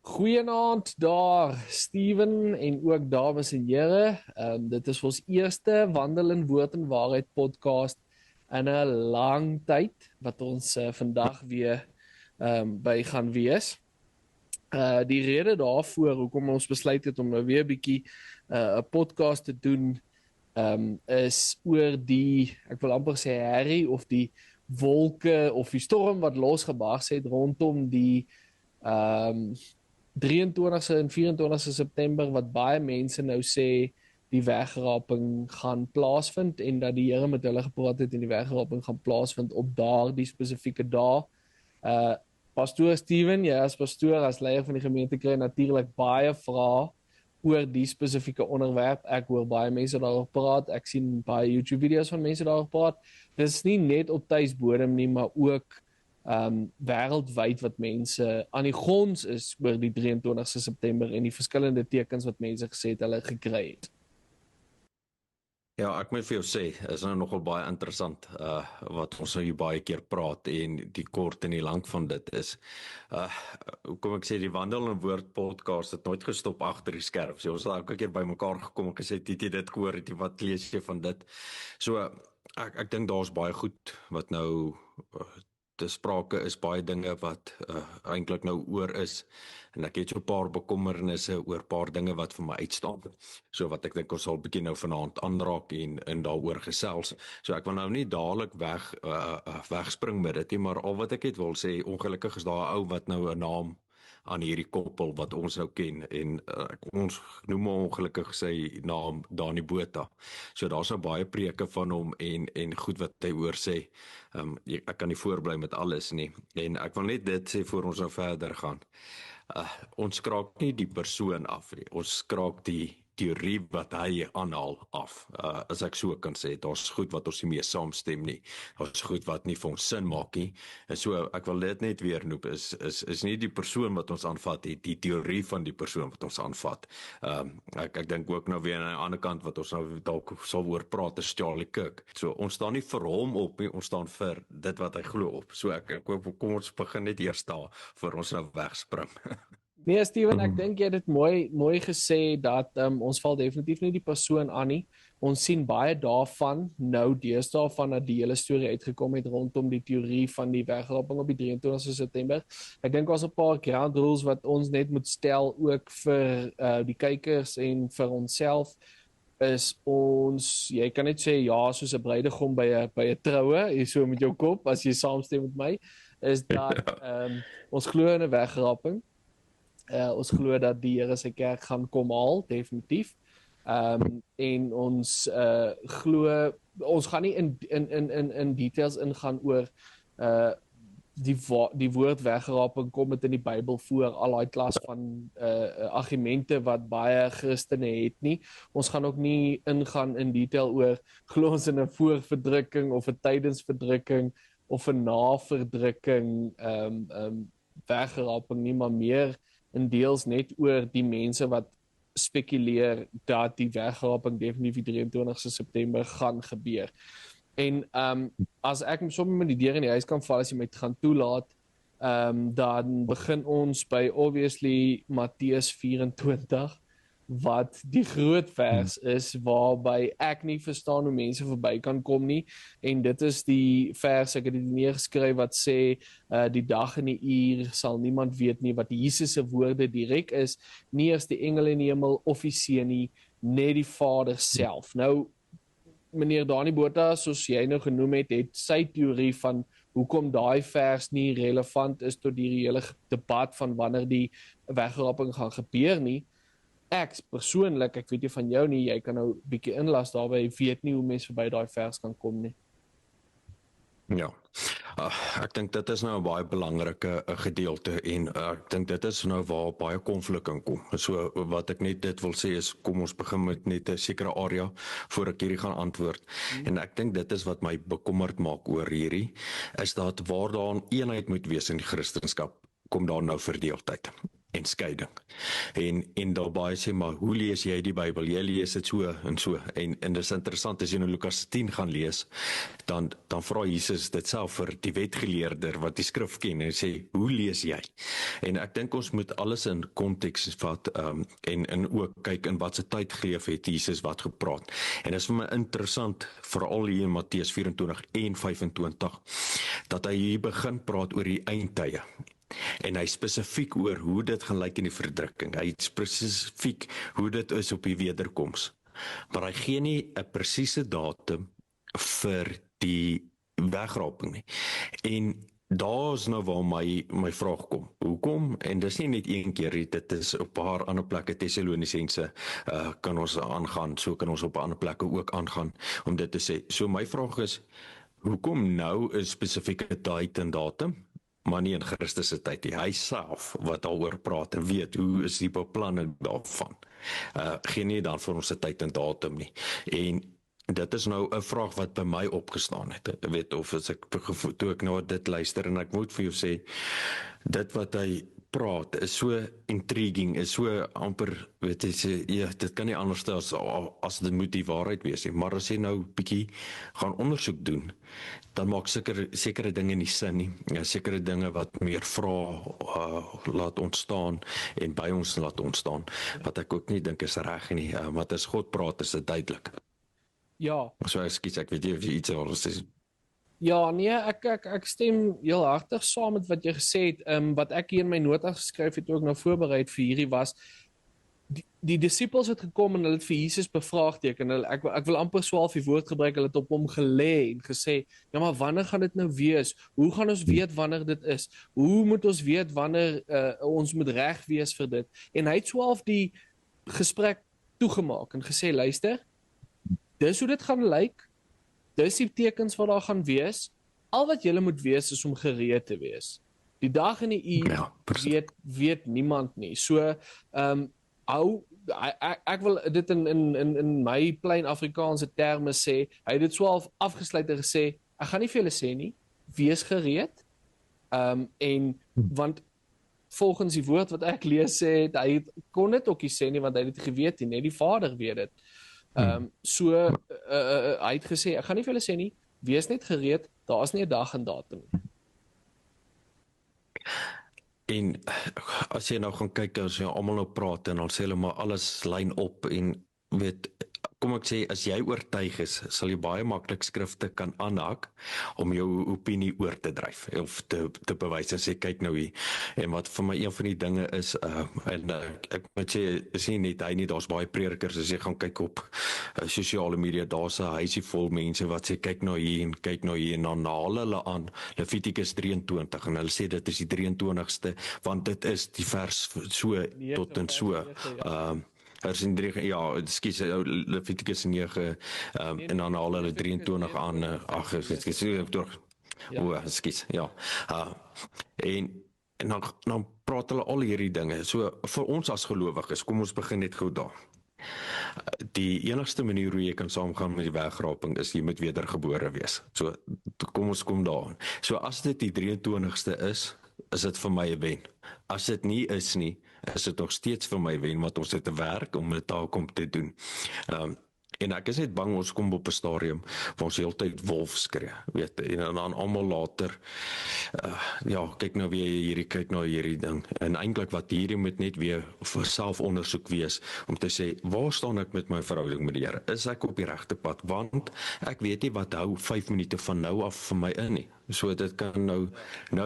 Goeienaand daar, Steven en ook dames en here. Dit is ons eerste Wandel in Woord en Waarheid podcast in 'n lang tyd wat ons vandag weer by gaan wees. Die rede daarvoor hoekom ons besluit het om nou weer 'n bietjie 'n podcast te doen, is oor die, ek wil amper sê herrie of die wolke of die storm wat losgebars het rondom die um 23ste en 24ste September wat baie mense nou sê die wegraping gaan plaasvind en dat die Here met hulle gepraat het en die wegraping gaan plaasvind op daardie spesifieke dae. Uh Pastoor Steven, jy as pastoor, as leier van die gemeente kry natuurlik baie vrae oor die spesifieke onderwerp. Ek hoor baie mense daaroor praat. Ek sien baie YouTube video's van mense daaroor praat. Dit is nie net op tuisbodem nie, maar ook wêreldwyd wat mense aan die gons is oor die 23ste September en die verskillende tekens wat mense gesê het hulle gekry het. Ja, ek moet vir jou sê, is nou nogal baie interessant wat ons nou hier baie keer praat en die kort en die lank van dit is. Hoe kom ek sê, die Wandel in Woord podcast het nooit gestop agter die skerm. So ons het elke keer by mekaar gekom en gesê, het jy dit gehoor, het jy wat lees jy van dit? So, ek dink daar's baie goed wat nou te sprake is, baie dinge wat eintlik nou oor is, en ek het so 'n paar bekommernisse oor paar dinge wat vir my uitstaan, so wat ek dink ons sal bietjie nou vanaand aanraak en daaroor gesels. So ek wil nou nie dadelik wegspring met dit nie, maar al wat ek het wil sê, ongelukkig is daar 'n ou wat nou 'n naam aan hierdie koppel wat ons nou ken, en ons noem hom ongelukkig sy naam Dani Botha. So daar's nou baie preke van hom en goed wat hy oor sê. Ek kan nie voorbly met alles nie, en ek wil net dit sê voor ons nou verder gaan. Ons kraak nie die persoon af nie, ons kraak die teorie wat hy aanhaal af, as ek so kan sê. Daar's goed wat ons nie mee saamstem nie, daar's goed wat nie vir ons sin maak nie, en so, ek wil dit net weer noem, is nie die persoon wat ons aanvat, die teorie van die persoon wat ons aanvat. Ek dink ook nou weer aan die ander kant, wat ons nou dalk sal oor praat, is Charlie Kirk. So, ons staan nie vir hom op nie, ons staan vir dit wat hy glo op. So, ek hoop, kom ons begin net eers daar, voor ons nou wegspring. Nee, Steven, ek dink jy het dit mooi gesê dat ons val definitief nie die persoon aan nie. Ons sien baie daarvan nou deesdae van dat die hele storie uitgekom het rondom die teorie van die wegraping op die 23ste September. Ek dink daar's 'n paar ground rules wat ons net moet stel ook vir die kykers en vir onsself. Is ons, jy kan net sê ja soos 'n bruidegom by 'n troue, hier so met jou kop as jy saamstem met my, is dat ons glo in 'n wegraping. Ons glo dat die Here sy kerk gaan kom haal, definitief. En ons glo, ons gaan nie in details ingaan oor die woord wegraping, kom dit in die Bybel voor, al daai klas van argumente wat baie Christene het nie. Ons gaan ook nie ingaan in detail oor glo ons in 'n voorverdrukking of 'n tydensverdrukking of 'n naverdrukking wegraping nie, maar meer in deels net oor die mense wat spekuleer dat die wegraping definitief die 23ste September gaan gebeur. En as ek sommer met die deur in die huis kan val, as jy my gaan toelaat, dan begin ons by obviously Matteus 24, wat die groot vers is, waarby ek nie verstaan hoe mense verby kan kom nie, en dit is die vers, ek het dit neergeskryf, wat sê, die dag en die uur sal niemand weet nie, wat Jesus se woorde direk is, nie eers die engele in die hemel of die seun nie, net die Vader self. Nou, meneer Dani Botha, soos jy nou genoem het sy teorie van hoekom daai vers nie relevant is tot die hele debat van wanneer die wegraping gaan gebeur nie. Ek persoonlik, ek weet nie van jou nie, jy kan nou 'n bietjie inlas daarby, weet nie hoe mense verby daai vers kan kom nie. Ja, ek dink dit is nou 'n baie belangrike gedeelte, en ek dink dit is nou waar baie konflik in kom. So wat ek net dit wil sê is, kom ons begin met net 'n sekere area voor ek hierdie gaan antwoord. En ek dink dit is wat my bekommerd maak oor hierdie, is dat waar daar 'n eenheid moet wees in die Christendom, kom daar nou verdeeldheid. en skeiding. En daarby sê maar, hoe lees jy die Bybel? Jy lees dit so en so. En dit is interessant, as jy in Lukas 10 gaan lees, dan vra Jesus dit self vir die wetgeleerder wat die skrif ken, en sê, hoe lees jy? En ek dink ons moet alles in konteks vat, en ook kyk in wat se tyd geleef het Jesus wat gepraat. En dit is vir my interessant, veral hier in Matteus 24 en 25, dat hy hier begin praat oor die eindtye. En hy spesifiek oor hoe dit gaan lyk in die verdrukking. Hy spesifiek hoe dit is op die wederkoms. Maar hy gee nie 'n presiese datum vir die wegraping nie. En daar is nou waar my vraag kom. Hoekom? En dis nie net een keer, dit is op 'n paar ander plekke, Tessalonisense kan ons aangaan, so kan ons op ander plekke ook aangaan om dit te sê. So my vraag is, hoekom nou 'n spesifieke tyd en datum? Maar nie in Christus se tyd nie. Hy self wat daaroor praat en weet hoe is die beplanning daarvan. Geen nie dan vir ons 'n tyd en datum nie. En dit is nou 'n vraag wat by my opgestaan het. Ek weet of as ek toe ek nou dit luister, en ek moet vir jou sê, dit wat hy praat is so intriguing, is so amper, weet jy, sê, ja, dit kan nie anders as dit moet die waarheid wees nie. Maar as jy nou bietjie gaan ondersoek doen, dan maak sekere dinge nie sin nie. Ja, sekere dinge wat meer vrae laat ontstaan en by ons laat ontstaan, wat ek ook nie dink is reg nie. Want as God praat, is dit duidelik. Ja. So ek weet nie of jy iets wil sê. Ja, nee, ek stem heel hartig saam met wat jy gesê het. Wat ek hier in my nota geskryf het, ook nou voorberei vir hierdie was, die disippels het gekom en hulle het vir Jesus bevraagteken. Ek wil amper swaalf die woord gebruik, hulle het op hom gelê en gesê, ja, maar wanneer gaan dit nou wees? Hoe gaan ons weet wanneer dit is? Hoe moet ons weet wanneer ons moet reg wees vir dit? En hy het swaalf die gesprek toegemaak en gesê, luister, dis hoe dit gaan lyk, dis die tekens wat daar gaan wees, al wat julle moet wees is om gereed te wees. Die dag en die uur weet niemand nie. So, ek wil dit in my plain Afrikaanse terme sê, hy het dit swaalf afgesluit en gesê, ek gaan nie vir julle sê nie, wees gereed, en, want volgens die woord wat ek lees sê, hy kon dit ook nie sê nie, want hy het dit geweet nie, die Vader weet dit. So, hy het gesê, ek gaan nie vir julle sê nie, wees net gereed, daar is nie 'n dag en datum nie. En as jy nou gaan kyk, as jy almal nou praat en dan sê hulle maar alles lyn op en weet, kom ek sê, as jy oortuig is, sal jy baie maklik skrifte kan aanhaak om jou opinie oor te dryf of te bewys en sê, kyk nou hier. En wat vir my een van die dinge is, ek moet sê, is nie net hy nie, daar's baie predikers, as jy gaan kyk op sosiale media, daar's 'n huisie vol mense wat sê, kyk nou hier en dan haal hulle aan Levitikus 23 en hulle sê dit is die 23ste, want dit is die vers so tot en so. Ekskuus, Levitikus 9, en dan haal hulle 23 aan, en dan praat hulle al hierdie dinge. So, vir ons as gelowiges, kom ons begin net gou daar. Die enigste manier hoe jy kan saamgaan met die wegraping is, jy moet wedergebore wees. So, kom ons kom daaraan. So, as dit die 23ste is dit vir my 'n wen. As dit nie is nie, is dit nog steeds vir my wen, want ons het 'n werk om 'n taak om te doen. En ek is net bang ons kom op 'n stadium waar ons heeltyd wolf skree, weet, en dan almal later, kyk nou hierdie ding. En eintlik wat hierdie moet net weer vir selfondersoek wees, om te sê, waar staan ek met my verhouding met die Here? Is ek op die regte pad? Want ek weet nie wat hou 5 minute van nou af vir my in nie. So dit kan nou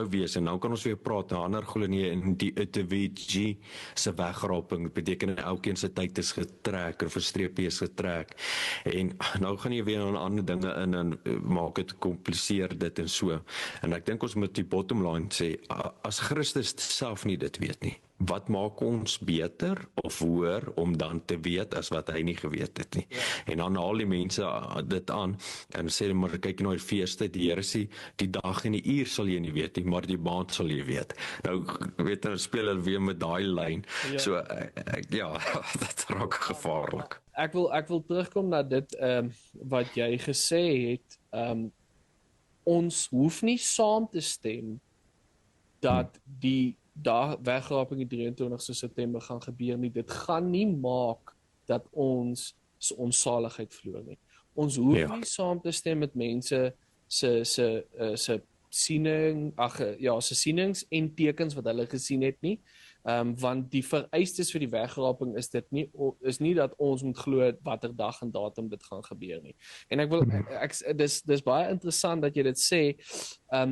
wees, en nou kan ons weer praat, ander glo nie in die ITWG se wegraping, beteken elkeen se tyd is getrek, of 'n streepie is getrek, en nou gaan jy weer aan ander dinge in, en maak dit, kompliseer dit en so, en ek dink ons moet die bottom line sê, as Christus self nie dit weet nie, wat maak ons beter of hoër om dan te weet as wat hy nie geweet het nie. Ja. En dan haal die mense dit aan en sê, maar kyk nou die feeste, die Here sê, die dag en die uur sal jy nie weet nie, maar die maand sal jy weet. Nou weet hulle, speel hulle weer met daai lyn. Ja. So dit raak gevaarlik. Ek wil terugkom na dit wat jy gesê het. Ons hoef nie saam te stem dat die wegraping die 23 September gaan gebeur nie. Dit gaan nie maak dat ons saligheid verloor nie. Ons hoef nie saam te stem met mense se sienings en tekens wat hulle gesien het nie. Want die vereistes vir die wegraping is nie dat ons moet glo watter dag en datum dit gaan gebeur nie. En ek wil dis baie interessant dat jy dit sê.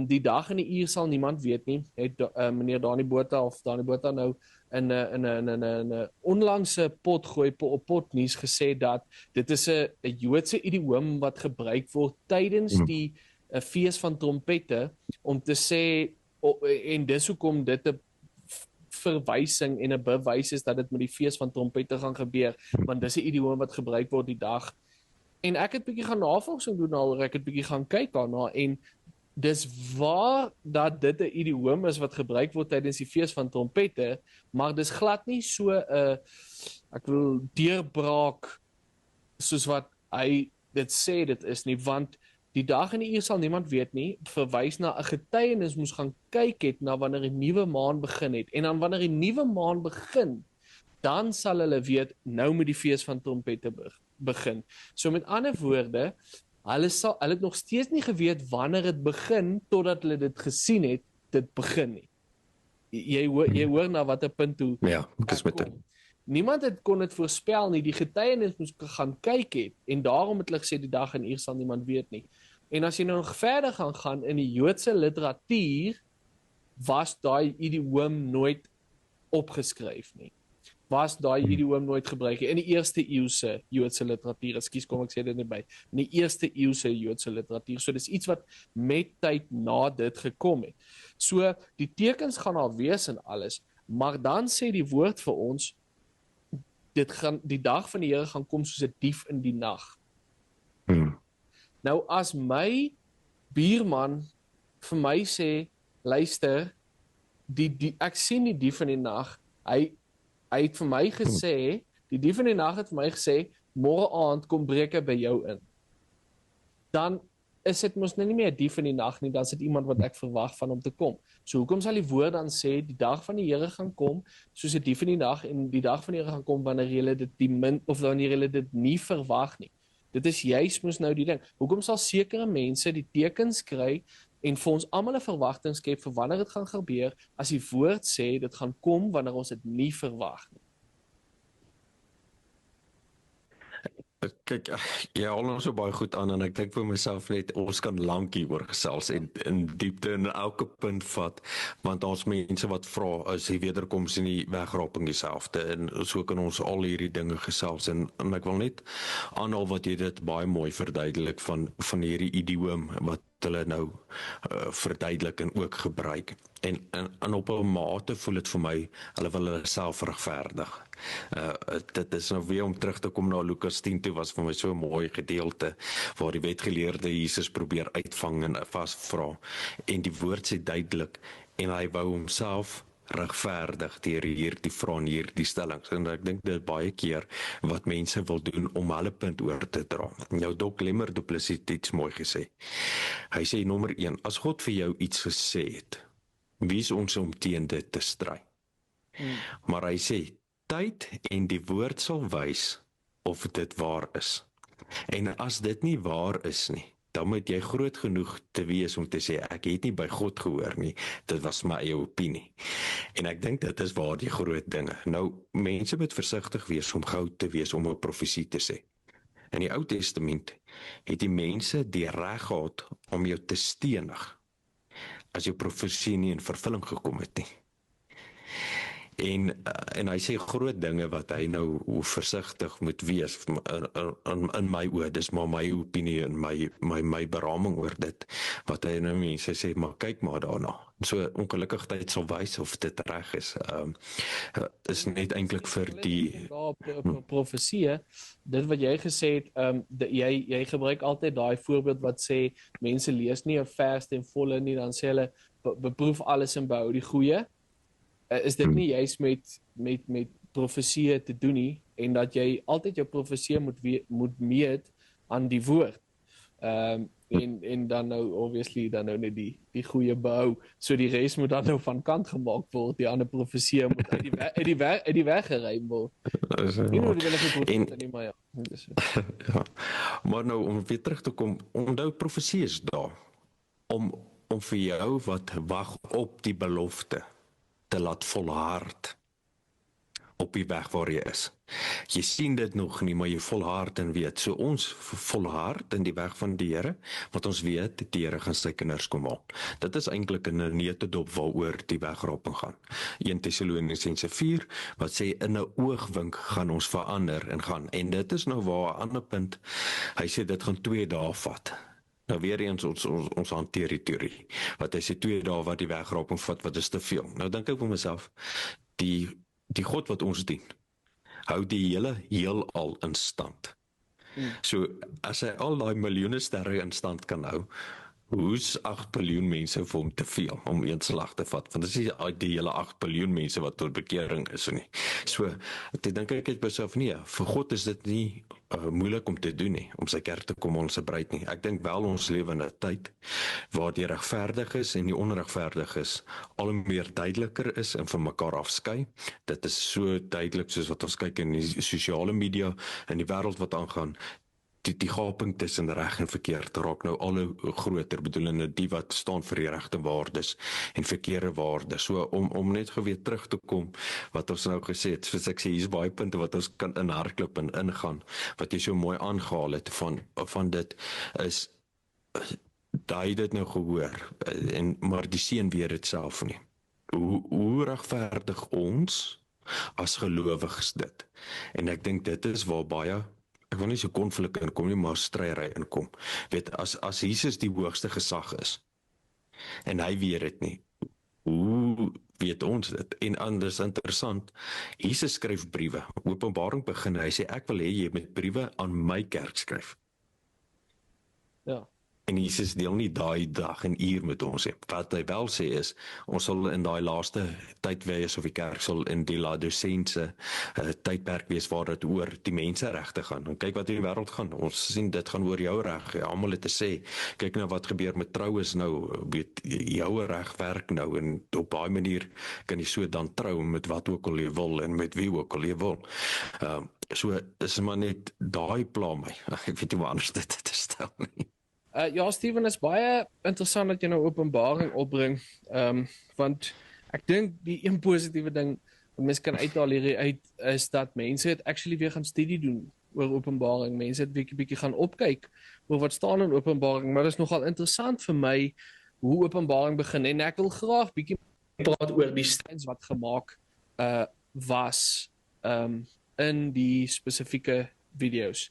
Die dag en die uur sal niemand weet nie. Het meneer Dani Botha nou in 'n onlangse potnuus gesê dat dit is 'n Joodse idioom wat gebruik word tydens die fees van trompette om te sê en dis hoekom dit 'n verwysing en 'n bewys is dat dit met die fees van trompette gaan gebeur, want dis 'n idioom wat gebruik word die dag. En ek het bietjie gaan navorsing doen al, ek het bietjie gaan kyk daarna en dis waar dat dit 'n idioom is wat gebruik word tydens die fees van trompette, maar dis glad nie so 'n deurbraak soos wat hy dit sê dit is nie, want die dag en die uur sal niemand weet nie, verwys na 'n getuienis moes gaan kyk het na wanneer die nuwe maan begin het. En dan wanneer die nuwe maan begin, dan sal hulle weet, nou moet die fees van trompette begin. So met ander woorde, hulle het nog steeds nie geweet wanneer dit begin, totdat hulle dit gesien het, dit begin nie. Jy hoor na watter punt toe. Ja, dis met dit. Niemand kon dit voorspel nie, die getuienis moes gaan kyk het, en daarom het hulle gesê die dag en uur sal niemand weet nie. En as jy nou nog verder gaan in die Joodse literatuur, was daai idioom nooit opgeskryf nie. Was daai idioom nooit gebruik nie. In die eerste eeuse Joodse literatuur, kom ek sê dit net by, in die eerste eeuse Joodse literatuur, so dis iets wat met tyd na dit gekom het. So, die tekens gaan al wees en alles, maar dan sê die woord vir ons, die dag van die Here gaan kom soos 'n dief in die nag. Nou as my buurman vir my sê, luister, ek sien die dief in die nag, hy het vir my gesê, die dief in die nag het vir my gesê, môre aand kom breek hy by jou in. Dan is dit mos nou nie meer 'n dief in die nag nie, dan is dit iemand wat ek verwag van hom te kom. So hoekom sal die woord dan sê, die dag van die Here gaan kom, soos 'n dief in die nag, en die dag van die Here gaan kom, wanneer julle dit nie verwag nie. Dit is juist mos nou die ding. Hoekom sal sekere mense die tekens kry, en vir ons almal 'n verwagting skep vir wanneer dit gaan gebeur, as die woord sê, dit gaan kom, wanneer ons dit nie verwag nie. Kyk, jy haal ons so baie goed aan en ek dink vir myself net, ons kan lank hieroor gesels en in diepte in elke punt vat, want ons mense wat vra, is die wederkoms en die wegraping dieselfde, en so kan ons al hierdie dinge gesels, en ek wil net aanhaal wat jy dit baie mooi verduidelik van hierdie idioom wat hulle nou verduidelik en ook gebruik. En op 'n mate voel dit vir my, hulle wil hulle self regverdig. Dit is nou weer om terug te kom na Lukas 10 toe, was vir my so 'n mooi gedeelte, waar die wetgeleerde Jesus probeer uitvang en vasvra. En die woord sê duidelik, en hy wou homself regverdig deur hierdie vrae en hierdie stellings. En ek dink dit baie keer wat mense wil doen om hulle punt oor te dra. Jou Dok Lemmer Du Plessis het iets mooi gesê. Hy sê nommer 1, as God vir jou iets gesê het, wie is ons om teen dit te stry? Maar hy sê, tyd en die woord sal wys of dit waar is. En as dit nie waar is nie, dan moet jy groot genoeg te wees om te sê, ek het nie by God gehoor nie, dit was my eie opinie. En ek dink dit is waar die groot dinge. Nou, mense moet versigtig wees om gou te wees om 'n profesie te sê. In die Ou Testament het die mense die reg gehad om jou te stenig as jou profesie nie in vervulling gekom het nie. En hy sê groot dinge wat hy nou hoe versigtig moet wees in my oë, dis maar my opinie en my beraming oor dit, wat hy nou mense sê, maar kyk maar daarna. So ongelukkig tyd sal wys of dit reg is. Is net eintlik vir die profesie, dit wat jy gesê het, jy gebruik altyd daai voorbeeld wat sê, mense lees nie 'n vers ten volle nie, dan sê hulle, beproef alles en behou die goeie. Is dit nie juist met profesie te doen nie, en dat jy altyd jou profesie moet meet aan die woord. en dan nou obviously dan nou net die goeie bou. So die res moet dan nou van kant gemaak word. Die ander profeseë moet uit die weg geruim word. Nie noodwendig profete nie, maar ja. Dis ja. Maar nou om weer terug te kom, onthou profesie is daar om vir jou wat wag op die belofte te laat volhard op die weg waar jy is. Jy sien dit nog nie, maar jy volhard en weet. So ons volhard in die weg van die Here, want ons weet die Here gaan sy kinders kom haal. Dit is eintlik 'n neutedop waaroor die wegraping gaan. 1 Tessalonisense 4 wat sê in 'n oogwink gaan ons verander en gaan. En dit is nou waar 'n ander punt. Hy sê dit gaan 2 dae vat. Nou weer eens ons hanteer die teorie. Wat hy sê 2 dae wat die wegraping vat, wat is te veel. Nou dink ek vir myself, die God wat ons dien, hou die hele heelal in stand. So as hy al daai miljoene sterre in stand kan hou, hoe's 8 biljoen mense vir hom te veel om een slag te vat? Want dit is die hele 8 biljoen mense wat tot bekering is nie. So ek dink ek besef nie, vir God is dit nie moeilik om te doen nie, om sy kerk te kom ons bruid nie. Ek dink wel ons lewe in 'n tyd waar die regverdig is en die onregverdig is al meer duideliker is en van mekaar afskei. Dit is so duidelik soos wat ons kyk in die sosiale media en die wêreld wat aangaan. Die gaping tussen reg en verkeerd raak nou al hoe groter, bedoelende die wat staan vir die regte waardes en verkeerde waardes. So om net geweet terug te kom wat ons nou gesê het, soos ek sê, hier's baie punte wat ons kan inhardloop en ingaan, wat jy so mooi aangehaal het van dit is, daai dit nou gehoor, maar die seun weet dit self nie. Hoe regverdig ons as gelowiges dit? En ek dink dit is waar baie, ek wil nie so konflik inkom nie, maar stryery inkom. Weet, as Jesus die hoogste gesag is, en hy weet dit nie, hoe weet ons dit? En anders interessant, Jesus skryf briewe, Openbaring begin, hy sê, ek wil hê jy moet briewe aan my kerk skryf. Ja. En Jesus deel nie daai dag en uur met ons hê. Wat hy wel sê is, ons sal in daai laaste tyd wees, of die kerk sal in die Laodisense tydperk wees waar dit oor die menseregte gaan. En kyk wat in die wêreld gaan. Ons sien dit gaan oor jou reg. Ja, almal het te sê. Kyk nou wat gebeur met troues nou. Weet, jou reg werk nou en op daai manier kan jy so dan trou met wat ook al jy wil en met wie ook al jy wil. So is maar net daai pla my. Ek weet nie hoe anders dit te stel nie. Ja, Steven, is baie interessant dat jy nou Openbaring opbring, want ek dink die een positiewe ding wat mens kan uithaal hieruit is dat mense het actually weer gaan studie doen oor Openbaring. Mense het bietjie gaan opkyk oor wat staan in Openbaring, maar dit is nogal interessant vir my hoe Openbaring begin en ek wil graag bietjie praat oor die statements wat gemaak was in die spesifieke video's.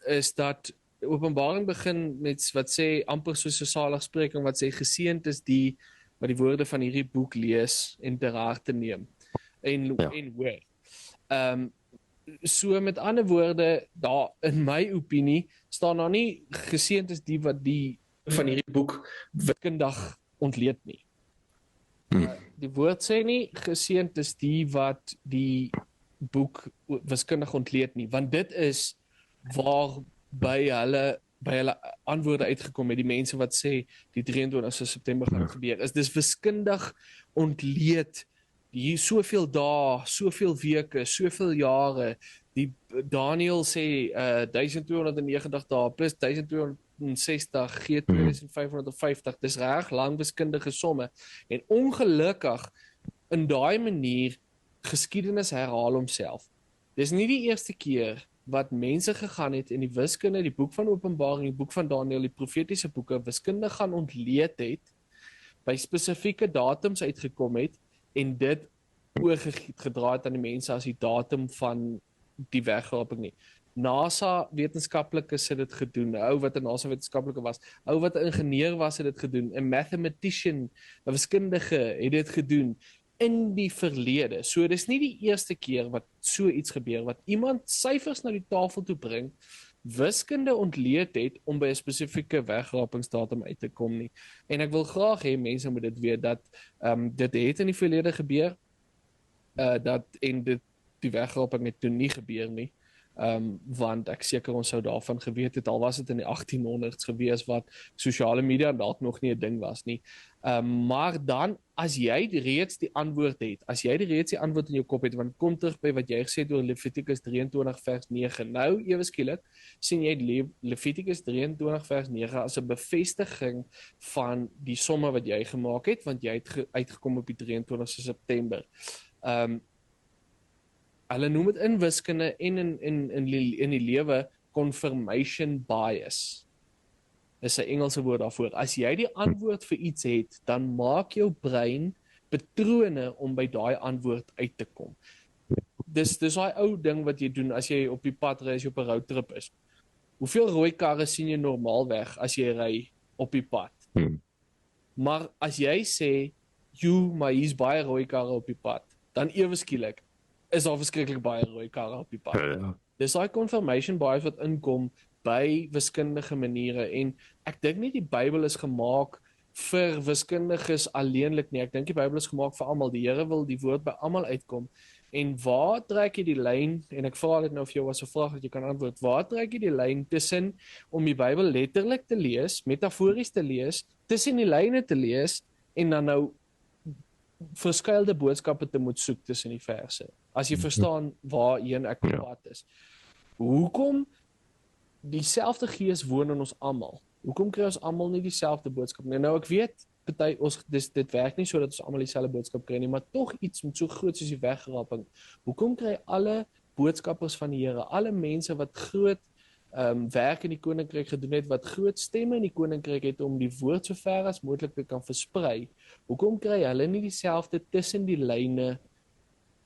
Is dat Openbaring begin met wat sê amper soos 'n saligspreking wat sê geseënd is die wat die woorde van hierdie boek lees en ter harte neem en hoor. So met ander woorde, daar in my opinie staan daar nie geseënd is die wat die van hierdie boek wiskundig ontleed nie. Die woord sê nie geseënd is die wat die boek wiskundig ontleed nie, want dit is waar by hulle antwoorde uitgekom het, die mense wat sê die 23 September gaan gebeur, is dis wiskundig ontleed, hier soveel dae, soveel weke, soveel jare, die Daniel sê 1290 dae plus 1260 gee 2550, dis reg lang wiskundige somme, en ongelukkig in daai manier geskiedenis herhaal homself. Dis nie die eerste keer wat mense gegaan het in die wiskunde, die boek van Openbaring, die boek van Daniel, die profetiese boeke, wiskunde gaan ontleed het, by spesifieke datums uitgekom het, en dit oorgedra het aan die mense as die datum van die wegraping nie. NASA wetenskaplikes het dit gedoen, 'n ou wat 'n NASA wetenskaplike was, 'n ou wat 'n ingenieur was het dit gedoen, 'n mathematician, 'n wiskundige het dit gedoen, in die verlede. So dis nie die eerste keer wat so iets gebeur, wat iemand syfers na die tafel toe bring, wiskunde ontleed het om by 'n spesifieke wegrapingsdatum uit te kom nie. En ek wil graag hê mense moet dit weet dat dit het in die verlede gebeur, dat en die wegraping het toe nie gebeur nie. Want ek seker ons sou daarvan geweet het, al was dit in die 1800s gewees wat sosiale media dalk nog nie 'n ding was nie. Maar dan, as jy reeds die antwoord het, as jy reeds die antwoord in jou kop het, want kom terug by wat jy gesê het oor Levitikus 23 vers 9, nou ewe skielik sien jy Levitikus 23 vers 9 as 'n bevestiging van die somme wat jy gemaak het, want jy het uitgekom op die 23 September. Hulle noem dit in wiskunde en in die lewe confirmation bias. Dis 'n Engelse woord daarvoor. As jy die antwoord vir iets het, dan maak jou brein patrone om by daai antwoord uit te kom. Dis daai ou ding wat jy doen as jy op die pad ry, as jy op 'n roadtrip is. Hoeveel rooi karre sien jy normaalweg as jy ry op die pad? Maar as jy sê, maar hier's baie rooi karre op die pad, dan ewe skielik is daar verskriklik baie rooi karre op die pad. Ja. Dis daai confirmation bias wat inkom by wiskundige maniere, en ek dink nie die Bybel is gemaak vir wiskundiges alleenlik nie. Ek dink die Bybel is gemaak vir almal. Die Here wil die woord by almal uitkom. En waar trek jy die lyn, en ek vra dit nou vir jou as 'n vraag dat jy kan antwoord, waar trek jy die lyn tussen om die Bybel letterlik te lees, metafories te lees, tussen die lyne te lees, en dan nou verskuilde boodskappe te moet soek tussen die verse, as jy verstaan waarheen ek op pad is. Hoekom dieselfde gees woon in ons almal? Hoekom kry ons almal nie dieselfde boodskap nie? Nou ek weet, dit werk nie so dat ons almal dieselfde boodskap kry nie, maar tog iets met so groot soos die wegraping. Hoekom kry alle boodskappers van die Here, alle mense wat groot werk in die koninkryk gedoen het, wat groot stemme in die koninkryk het om die woord so ver as moontlik te kan versprei, hoekom kry hulle nie dieselfde tussen die lyne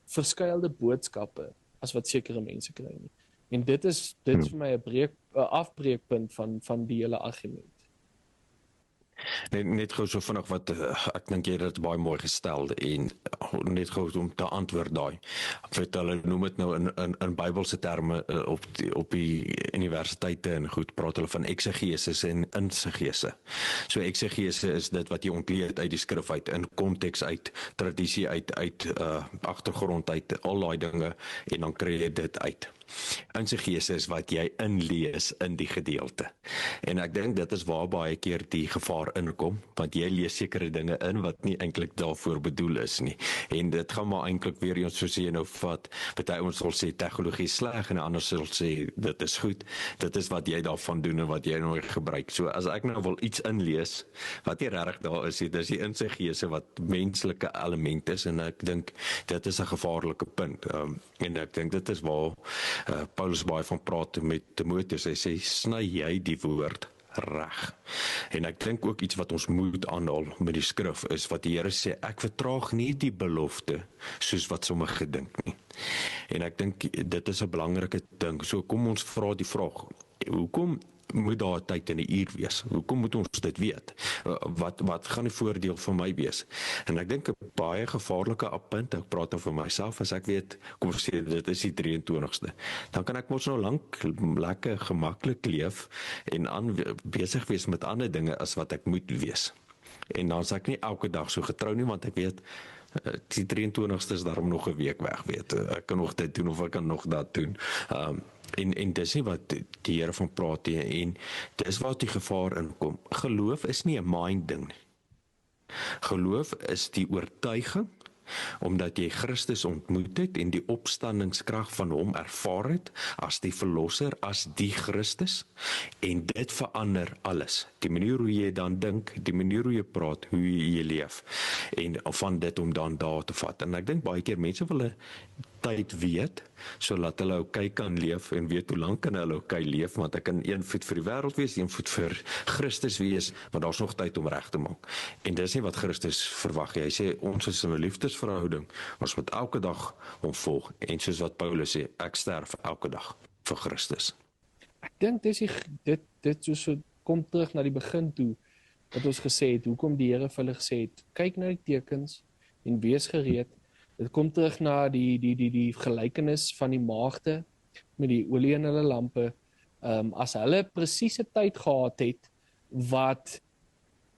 verskuilde boodskappe as wat sekere mense kry nie? En dit is vir my 'n afbreekpunt van die hele argument. Net gou so vinnig wat ek dink jy het dit baie mooi gestel, en net gou om te antwoord daai. Weet hulle noem dit nou in Bybelse terme op die universiteite en goed, praat hulle van eksegese en insegese. So eksegese is dit wat jy ontleed uit die skrif uit, in konteks uit, tradisie uit agtergrond uit, al daai dinge, en dan kry jy dit uit. Insegese is wat jy inlees in die gedeelte. En ek dink dit is waar baie keer die gevaar inkom, want jy lees sekere dinge in wat nie eintlik daarvoor bedoel is nie. En dit gaan maar eintlik weer eens soos jy nou vat, party ons sal sê tegnologie sleg en ander sal sê dit is goed. Dit is wat jy daarvan doen en wat jy nou gebruik. So as ek nou wil iets inlees wat nie regtig daar is, dis die insegese wat menslike element is, en ek dink dit is 'n gevaarlike punt. En ek dink dit is waar Paulus baie van praat met Timoteus. Hy sê, sny jy die woord reg. En ek dink ook iets wat ons moet aanhaal met die skrif is wat die Here sê, ek vertraag nie die belofte soos wat sommige dink nie. En ek dink dit is 'n belangrike ding. So kom ons vra die vraag, hoekom moet daar 'n tyd en 'n uur wees? Hoekom moet ons dit weet? Wat gaan die voordeel vir my wees? En ek dink 'n baie gevaarlike punt, ek praat nou vir myself, as ek weet, kom ons sê dit is die 23ste, dan kan ek mos nou lekker gemaklik leef en besig wees met ander dinge as wat ek moet wees. En dan is ek nie elke dag so getrou nie, want ek weet, die 23ste is daarom nog 'n week weg, weet. Ek kan nog dit doen of ek kan nog dat doen. En dis nie wat die Here van praat nie, en dis waar die gevaar inkom. Geloof is nie 'n mind ding nie. Geloof is die oortuiging, omdat jy Christus ontmoet het en die opstandingskrag van hom ervaar het as die verlosser, as die Christus, en dit verander alles. Die manier hoe jy dan dink, die manier hoe jy praat, hoe jy leef, en van dit om dan daar te vat. En ek dink baie keer mense wil 'n tyd weet, sodat hulle okay kan leef, en weet hoe lank kan hulle okay leef, want ek kan 1 voet vir die wêreld wees, 1 voet vir Christus wees, maar daar's nog tyd om reg te maak. En dis nie wat Christus verwag nie. Hy sê, ons is in 'n liefdesverhouding, ons moet elke dag hom volg, en soos wat Paulus sê, ek sterf elke dag vir Christus. Ek dink dit so kom terug na die begin toe, wat ons gesê het, hoekom die Here vir hulle gesê het, kyk na die tekens, en wees gereed. Dit kom terug na die gelykenis van die maagde met die olie in hulle lampe. As hulle presiese tyd gehad het wat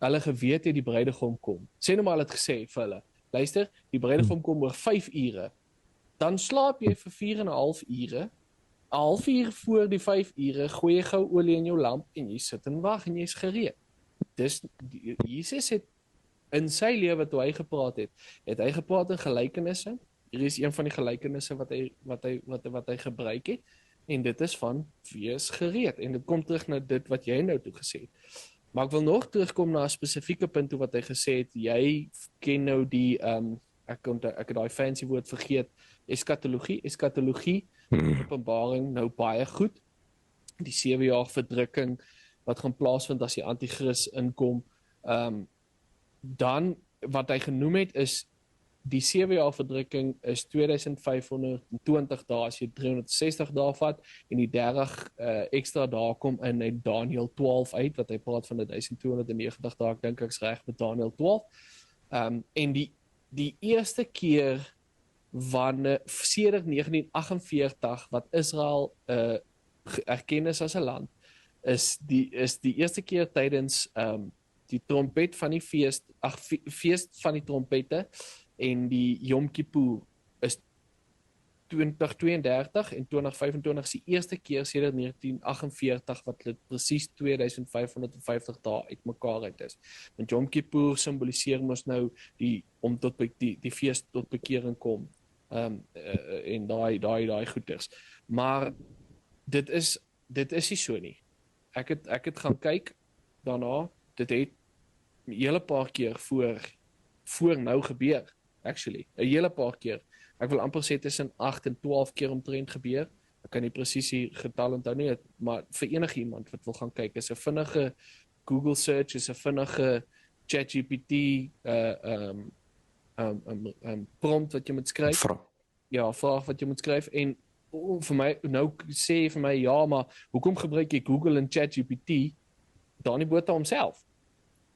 hulle geweet het die bruidegom kom. Sê nou maar hulle het gesê vir hulle, luister, die bruidegom kom oor 5 ure. Dan slaap jy vir 4,5 ure halfuur voor die 5 ure, gooi jy gou olie in jou lamp en jy sit en wag en jy's gereed. Dis Jesus het in sy lewe toe hy gepraat het hy gepraat in gelykenisse. Hier is een van die gelykenisse wat hy gebruik het en dit is van wees gereed en dit kom terug na dit wat jy nou toe gesê het. Maar ek wil nog terugkom na 'n spesifieke punt toe wat hy gesê het, jy ken nou die ek het daai fancy woord vergeet, eskatologie, Openbaring nou baie goed. Die 7 jaar verdrukking wat gaan plaasvind as die anti-kris inkom. Dan wat hy genoem het is die 7 jaar verdrukking is 2520 dae as jy 360 dae vat en die 30 ekstra dae kom in uit Daniël 12 uit wat hy praat van 1290 dae, ek dink ek's reg met Daniël 12. En die eerste keer wanneer sedert 1948 wat Israel erken is as 'n land is die eerste keer tydens die trompet van die fees van die trompette en die Yom Kippur is 2032 en 2025 is die eerste keer sedert 1948 wat dit presies 2550 dae uitmekaar uit is. Want Yom Kippur simboliseer mos nou om tot die fees tot bekering kom. En daai goeders. Maar dit is nie so nie. Ek het gaan kyk daarna, dit het 'n hele paar keer voor nou gebeur, actually, 'n hele paar keer. Ek wil amper sê tussen 8 en 12 keer omtrent gebeur. Ek kan nie presies die getal onthou nie, maar vir enige iemand wat wil gaan kyk, is 'n vinnige Google search, is 'n vinnige ChatGPT prompt wat jy moet skryf. Vraag wat jy moet skryf en vir my nou sê vir my ja, maar hoekom gebruik jy Google en ChatGPT? Dani Botha homself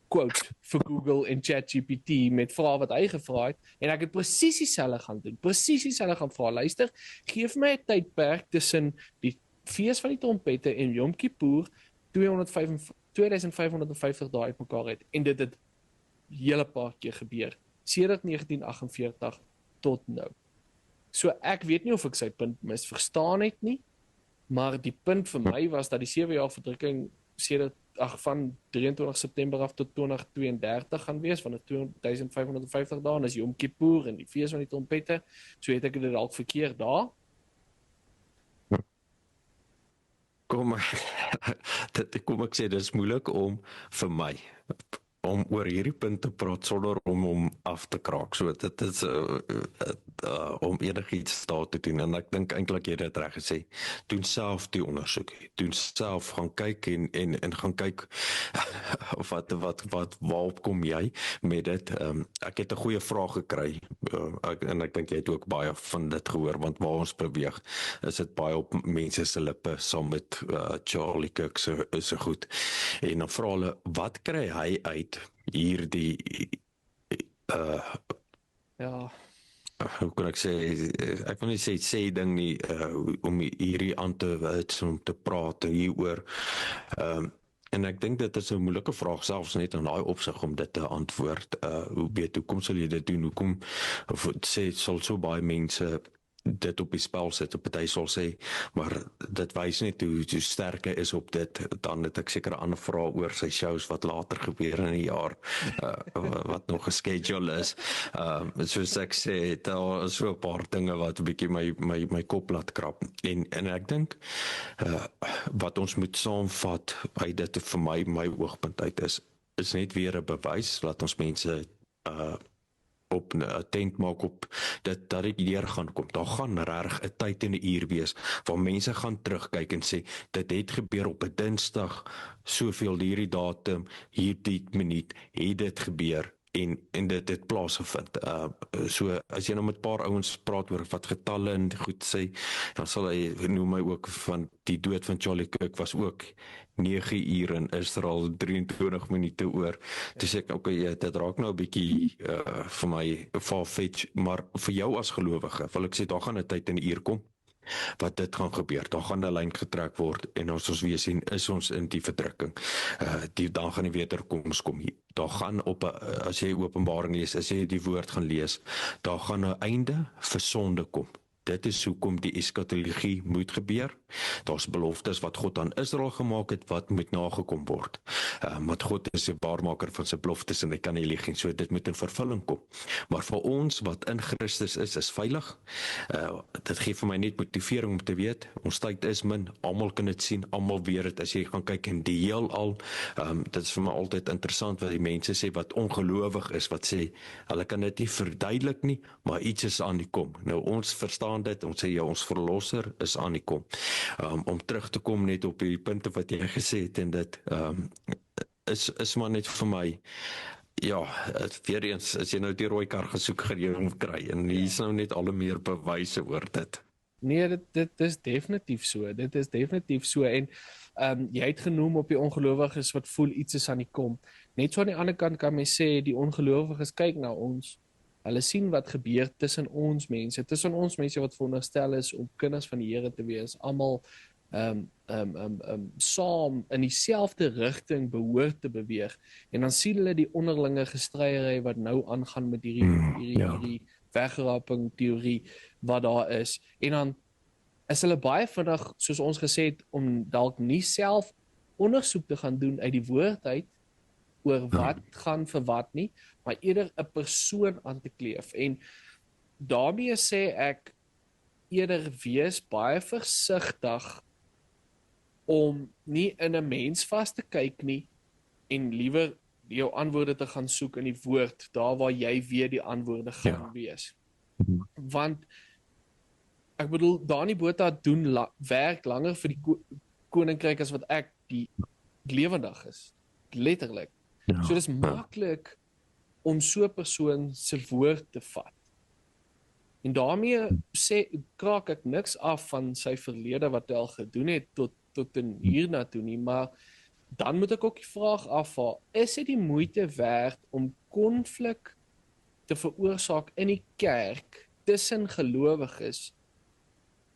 quote vir Google en ChatGPT met vrae wat hy gevra het en ek het presies dieselfde gaan doen. Presies dieselfde gaan vra. Luister, gee vir my 'n tydperk tussen die fees van die trompette en Yom Kippur 2550 dae uitmekaar uit en dit het hele paar keer gebeur sedert 1948 tot nou. So ek weet nie of ek sy punt misverstaan het nie, maar die punt vir my was dat die 7 jaar verdrukking sedert van 23 September af tot 2032 gaan wees, van 2550 dae, en is Yom Kippur en die fees van die trompette, so het ek dit dalk verkeerd daar. Kom ek sê, dit is moeilik om vir my om oor hierdie punt te praat sonder om hom af te kraak. So dit is om enigiets daar te doen en ek dink eintlik jy het dit reg gesê. Doen self die ondersoek. Doen self gaan kyk en gaan kyk wat waarop kom jy met dit. Ek het 'n goeie vraag gekry en ek dink jy het ook baie van dit gehoor want waar ons beweeg is dit baie op mense se lippe saam met Charlie Kirk so goed. En dan vra hulle wat kry hy uit hierdie hoe kan ek sê, ek wil nie sê ding nie, om hierdie aan te praat hieroor, en ek dink dit is 'n moeilike vraag selfs net in daai opsig om dit te antwoord, hoekom sal jy dit doen, hoekom, sal so baie mense dit op die spel sit, op party sal sê, maar dit wys net hoe sterk hy is op dit. Dan het ek seker 'n ander vraag oor sy shows wat later gebeur in die jaar, wat nog geschedule is. Soos ek sê, daar is so 'n paar dinge wat 'n bietjie my kop laat krap. En ek dink, wat ons moet saamvat uit dit vir my oogpunt uit is net weer 'n bewys, laat ons mense op 'n attent maak op dat dit hier gaan kom. Daar gaan regtig 'n tyd en 'n uur wees waar mense gaan terugkyk en sê dit het gebeur op 'n Dinsdag, soveel hierdie datum, hierdie minuut het dit gebeur en dit het plaasgevind. So as jy nou met 'n paar ouens praat oor wat getalle en goed sê, dan sal hy noem my ook van die dood van Charlie Kirk was ook 9 uur in Israel, 23 minute oor. Toe sê ek, okay, dit raak nou 'n bietjie vir my far-fetched, maar vir jou as gelowige, wil ek sê, daar gaan 'n tyd en 'n uur kom, wat dit gaan gebeur. Daar gaan 'n lyn getrek word en as ons weer sien, is ons in die verdrukking. Dan gaan die wederkoms kom. Daar gaan as jy Openbaring lees, as jy die woord gaan lees, daar gaan 'n einde vir sonde kom. dit is hoekom die eskatologie moet gebeur. Daar's beloftes wat God aan Israel gemaak het, wat moet nagekom word. Want God is 'n waarmaker van sy beloftes en hy kan nie lieg nie, so dit moet in vervulling kom. Maar vir ons wat in Christus is veilig. Dit gee vir my net motivering om te weet, ons tyd is min, almal kan dit sien, almal weet dit, as jy gaan kyk in die heelal, dit is vir my altyd interessant wat die mense sê wat ongelowig is, wat sê, hulle kan dit nie verduidelik nie, maar iets is aan die kom. Nou ons verstaan dit, ons sê ja, ons verlosser is aan die kom. Om terug te kom net op die punte wat jy gesê het, en dit is maar net vir my, ja, weer eens, as jy nou die rooi kar gesoek, gaan jy hom kry, en hier is nou net al meer bewyse oor dit. Nee, dit is definitief so, dit is definitief so, en jy het genoem op die ongelowiges wat voel iets is aan die kom. Net so aan die ander kant kan my sê, die ongelowiges kyk na ons, hulle sien wat gebeur tussen ons mense wat veronderstel is om kinders van die Here te wees, almal saam in dieselfde rigting behoort te beweeg, en dan sien hulle die onderlinge gestryery wat nou aangaan met hierdie wegraping teorie wat daar is, en dan is hulle baie vinnig, soos ons gesê het, om dalk nie self ondersoek te gaan doen uit die woord uit, oor wat gaan vir wat nie, maar eerder 'n persoon aan te kleef, en daarmee sê ek, eerder wees baie versigtig om nie in 'n mens vas te kyk nie, en liewer jou antwoorde te gaan soek in die woord, daar waar jy weet die antwoorde gaan wees. Want, ek bedoel, Dani Botha doen werk langer vir die koninkryk as wat ek die lewendig is, letterlik. So dit is maklik om so 'n persoon se woord te vat. En daarmee kraak ek niks af van sy verlede wat hy al gedoen het tot in hiernatoe nie, maar dan moet ek ook die vraag afhaal, is dit die moeite werd om konflik te veroorsaak in die kerk tussen gelowiges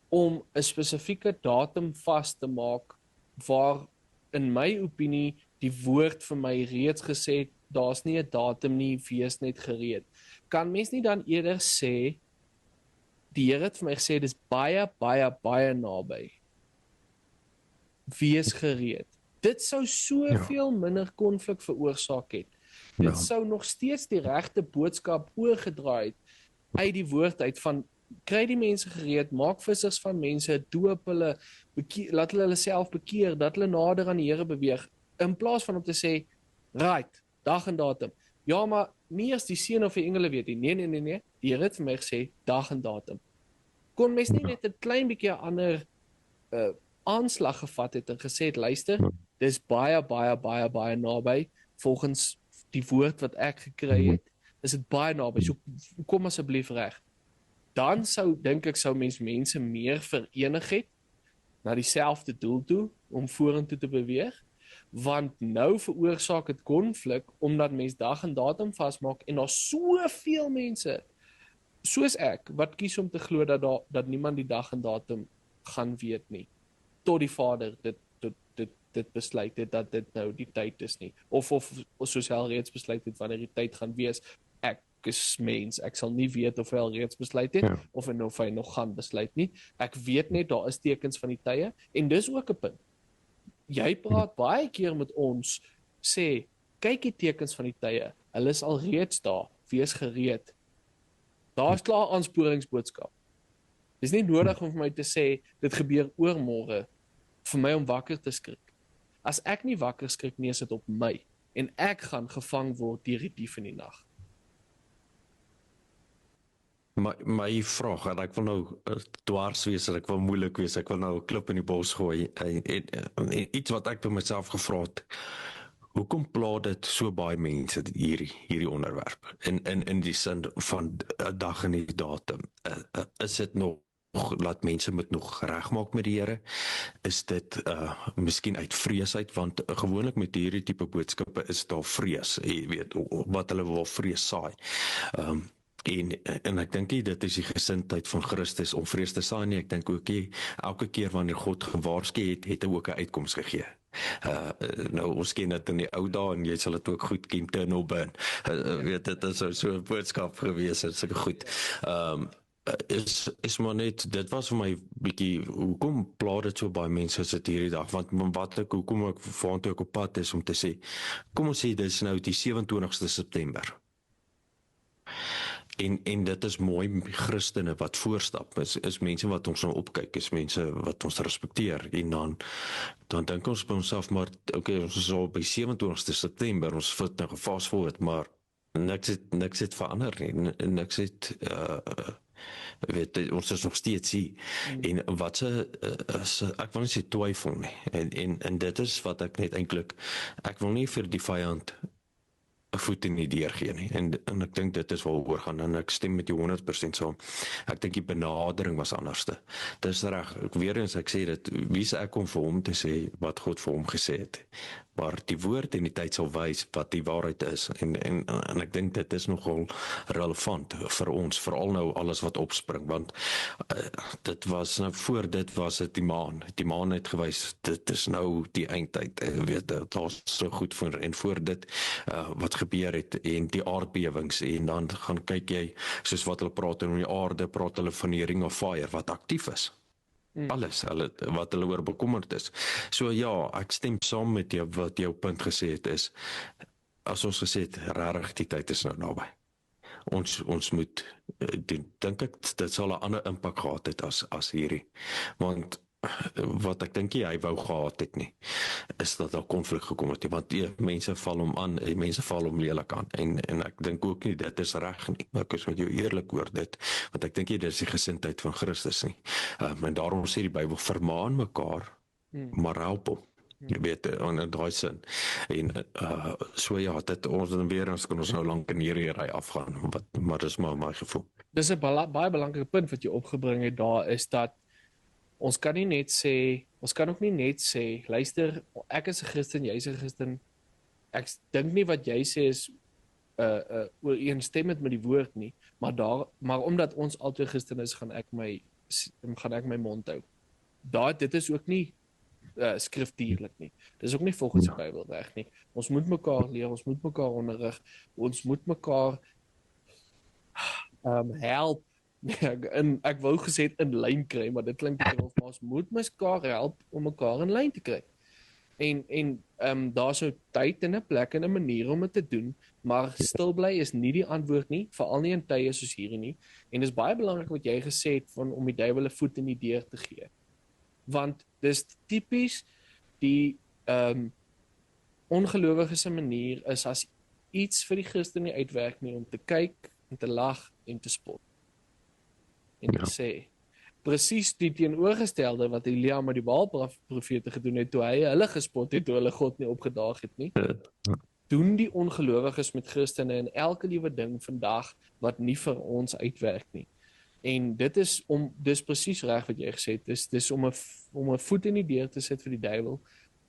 om 'n spesifieke datum vas te maak waar in my opinie die woord vir my reeds gesê het, daar's nie 'n datum nie, wees net gereed. Kan mens nie dan eerder sê, die Here het vir my gesê, dis baie, baie, baie naby. Wees gereed. Dit sou soveel minder konflik veroorsaak het. Dit sou nog steeds die regte boodskap oorgedraai het uit die woord uit van, kry die mense gereed, maak vissers van mense, doop hulle, laat hulle self bekeer, dat hulle nader aan die Here beweeg, in plaas van om te sê, right, dag en datum. Ja, maar nie eers die seun of die engele weet nie. Nee. Die Here het vir my gesê, dag en datum. Kon mens nie net 'n klein bietjie 'n ander aanslag gevat het en gesê het, luister, dis baie, baie, baie, baie naby, volgens die woord wat ek gekry het, is dit baie naby, so kom asseblief reg. Dan dink ek, sou mense meer verenig het, na dieselfde doel toe, om vorentoe te beweeg, want nou veroorsaak het konflik, omdat mens dag en datum vasmaak, en daar soveel mense, soos ek, wat kies om te glo dat niemand die dag en datum gaan weet nie, tot die Vader dit besluit het, dat dit nou die tyd is nie, of soos hy al reeds besluit het, wanneer die tyd gaan wees, ek is mens, ek sal nie weet of hy al reeds besluit het, of hy nog gaan besluit nie, ek weet net, daar is tekens van die tye, en dis ook 'n punt. Jy praat baie keer met ons, sê, kyk die tekens van die tye, hulle is al reeds daar, wees gereed. Daar is klaar aansporingsboodskap. Dis nie nodig om vir my te sê, dit gebeur oormôre, vir my om wakker te skrik. As ek nie wakker skrik nie, is dit op my, en ek gaan gevang word deur die dief in die nag. My vraag, en ek wil nou dwars wees, en ek wil moeilik wees, ek wil nou 'n klip in die bos gooi, en iets wat ek by myself gevra het, hoekom pla dit so baie mense hierdie onderwerp, in die sin van 'n dag en die datum, is dit nog, laat mense moet nog regmaak met die Here, is dit miskien uit vrees uit, want gewoonlik met hierdie tipe boodskappe is daar vrees, jy weet, wat hulle wil vrees saai, en ek dink dit is die gesindheid van Christus om vrees te saai nie. Ek dink ook elke keer wanneer God gewaarsku het hy ook 'n uitkoms gegee. Nou ons ken dit in die ou dae en jy sal dit ook goed ken, turn or burn. Weet dit is so 'n boodskap gewees, dit is seker goed. is maar net, dit was vir my bietjie, hoekom pla dit so baie mense sit hierdie dag, want hoekom ek vaartoe ek op pad is om te sê, kom ons sê, dit is nou die 27ste September, en dit is mooi Christene wat voorstap, is mense wat ons nou opkyk, is mense wat ons respekteer, en dan dink ons by onsself, maar, okay, ons is al by 27ste September, ons vat nou fast forward, maar niks het verander nie, niks het, weet, ons is nog steeds hier, en wat ek wil nie sê twyfel nie, en dit is wat ek net eintlik, ek wil nie vir die vyand 'n voet in die deur gee nie, en ek dink dit is waaroor gaan, en ek stem met jou 100% saam. Ek dink die benadering was anderste. Dis reg, weer eens, ek sê dit, wie is ek om vir hom te sê wat God vir hom gesê het, maar die woord en die tyd sal wys wat die waarheid is, en ek dink dit is nogal relevant vir ons, veral nou alles wat opspring, want dit was, nou voor dit was dit die maan het gewys, dit is nou die eindtyd, weet, dit was so goed voor, en voor dit, wat gebeur het, en die aardbewings, en dan gaan kyk jy, soos wat hulle praat oor die aarde, praat hulle van die ring of fire, wat aktief is, alles, wat hulle oor bekommerd is. So ja, ek stem saam met jou, wat jou punt gesê het is, as ons gesê het, rarig die tyd is nou naby. Ons moet, dink ek, dit sal 'n ander impak gehad het as hierdie, want wat ek dink hy wou gehad het nie, is dat daar konflik gekom het, want mense val hom aan, mense val hom lelik aan, en ek dink ook nie, dit is reg nie, ek is met jou eerlik oor dit, want ek dink nie, dit is die gesindheid van Christus nie, en daarom sê die Bybel, vermaan mekaar, maar help hom, jy weet, in daai sin, en so ja, dit, ons dan weer, ons kan ons nou lank in hierdie ry afgaan, maar dis maar my gevoel. Dis 'n baie belangrike punt wat jy opgebring het daar, is dat ons kan ook nie net sê, luister, ek is 'n Christen, jy is 'n Christen, ek dink nie wat jy sê is ooreenstemmend met die woord nie, maar omdat ons albei Christen is, gaan ek my mond hou. Dit is ook nie skriftuurlik nie. Dit is ook nie volgens die Bybel reg nie. Ons moet mekaar leer, ons moet mekaar onderrig, ons moet mekaar help. Ek wou gesê in lyn kry, maar dit klink te of ons moet mekaar help om mekaar in lyn te kry. En daar's nou tyd en 'n plek en 'n manier om dit te doen, maar stil bly is nie die antwoord nie, veral nie in tye soos hierdie nie. En dis baie belangrik wat jy gesê het van om die duiwel 'n voet in die deur te gee. Want dis tipies die ongelowige se manier is as iets vir die Christen nie uitwerk nie, om te kyk en te lag en te spot. En te sê, presies die teenoorgestelde wat Elia met die Baal-profete gedoen het, toe hy hulle gespot het, toe hulle God nie opgedaag het nie. Doen die ongelowiges met Christene in elke liewe ding vandag, wat nie vir ons uitwerk nie. En dis presies reg wat jy gesê het, dis om 'n voet in die deur te sit vir die duiwel,